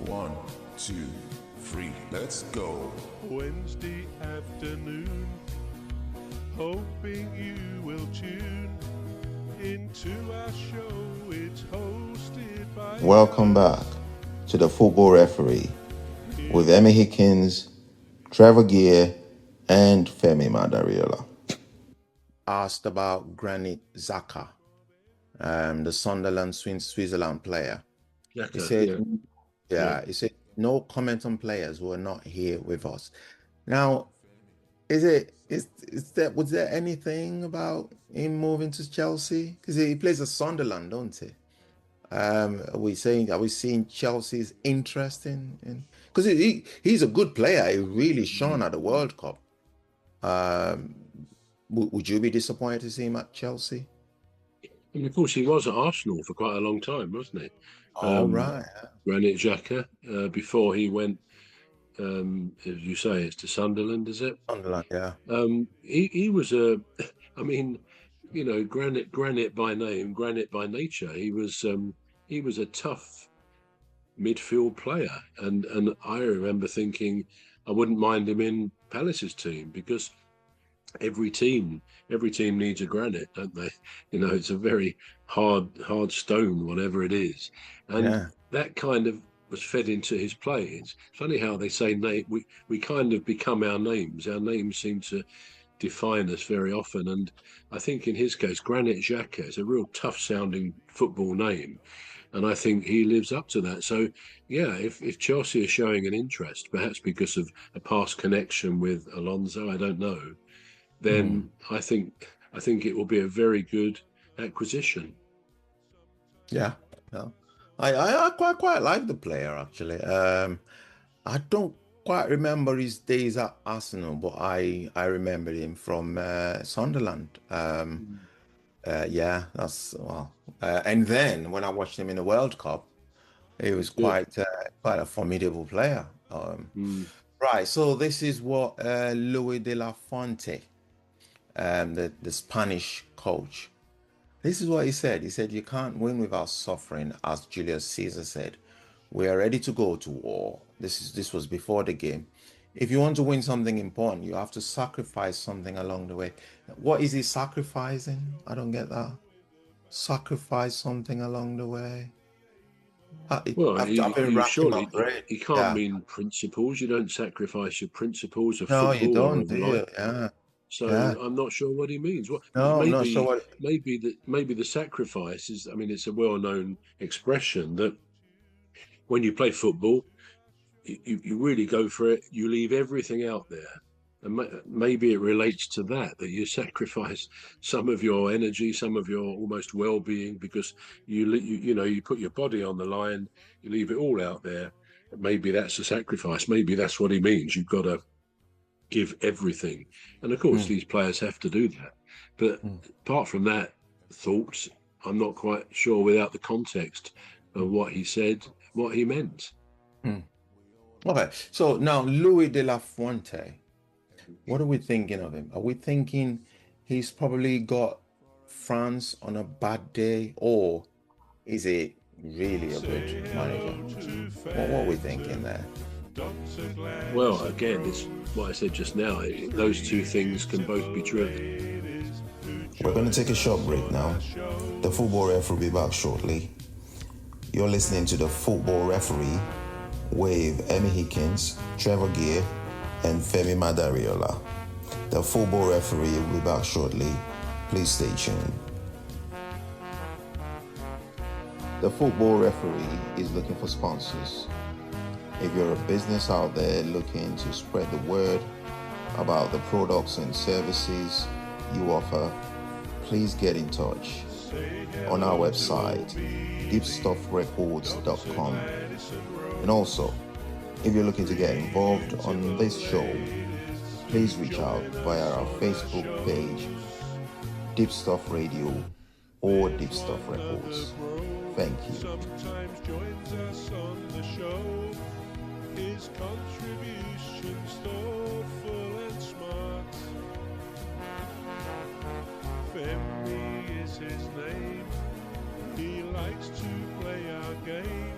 1, 2, 3, let's go. Wednesday afternoon, hoping you will tune into our show. It's hosted by Welcome back to the Football Referee with Emmy Hikins, Trevor Gear, and Femi Madariola. Asked about Granit Xhaka, the Sunderland Switzerland player. Xhaka, He said, he said no comment on players who are not here with us. Now, was there anything about him moving to Chelsea? Because he plays at Sunderland, don't he? Are we seeing Chelsea's interest in because he's a good player. He really shone at the World Cup. Would you be disappointed to see him at Chelsea? And of course, he was at Arsenal for quite a long time, wasn't he? Right. Granit Xhaka, before he went, as you say, it's to Sunderland, is it? Sunderland, yeah. He was Granit by name, Granit by nature. He was a tough midfield player, and I remember thinking I wouldn't mind him in Palace's team because every team needs a Granit, don't they? You know, it's a very hard stone, whatever it is, and that kind of was fed into his play. It's funny how they say we kind of become our names. Our names seem to define us very often, and I think in his case, Granit Xhaka is a real tough-sounding football name, and I think he lives up to that. So, yeah, if Chelsea is showing an interest, perhaps because of a past connection with Alonso, I don't know, then I think it will be a very good acquisition. Yeah, I quite like the player actually. I don't quite remember his days at Arsenal, but I remember him from Sunderland. And then when I watched him in the World Cup, he was quite a formidable player. Right, so this is what Luis de la Fuente, the Spanish coach, this is what he said. He said, "You can't win without suffering," as Julius Caesar said. "We are ready to go to war." This was before the game. If you want to win something important, you have to sacrifice something along the way. What is he sacrificing? I don't get that. Sacrifice something along the way. He can't mean principles. You don't sacrifice your principles of No, you football or don't, of do you? life. So I'm not sure what he means. I'm not sure what. Maybe the sacrifice is. I mean, it's a well-known expression that when you play football, you really go for it. You leave everything out there, and maybe it relates to that you sacrifice some of your energy, some of your almost well-being, because you put your body on the line. You leave it all out there. Maybe that's a sacrifice. Maybe that's what he means. You've got to give everything, and of course these players have to do that, but apart from that thought, I'm not quite sure without the context of what he said, what he meant. Okay, so now Luis de la Fuente, what are we thinking of him? Are we thinking he's probably got France on a bad day, or is he really a good manager? What are we thinking there? Well, again, it's what I said just now. Those two things can both be true. We're going to take a short break now. The Football Referee will be back shortly. You're listening to the Football Referee with Emmy Hikins, Trevor Gear, and Femi Madariola. The Football Referee will be back shortly. Please stay tuned. The Football Referee is looking for sponsors. If you're a business out there looking to spread the word about the products and services you offer, please get in touch on our website, deepstuffrecords.com. And also, if you're looking to get involved on this show, please reach out via our Facebook page, Deepstuff Radio or Deepstuff Records. Thank you. Sometimes joins us on the show. His contributions thoughtful and smart. Femi is his name. He likes to play our game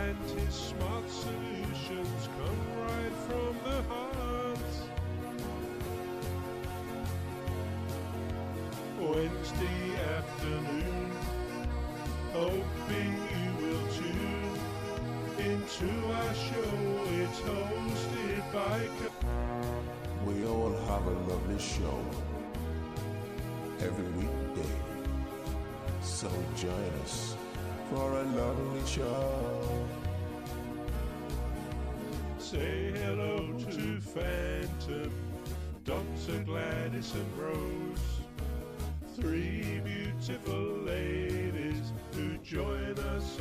and his smart solutions come right from the heart. Wednesday afternoon, hoping you will tune into our show. It's hosted by We all have a lovely show every weekday, so join us for a lovely show. Say hello to Phantom, Dr. Gladys and Rose, three beautiful ladies who join us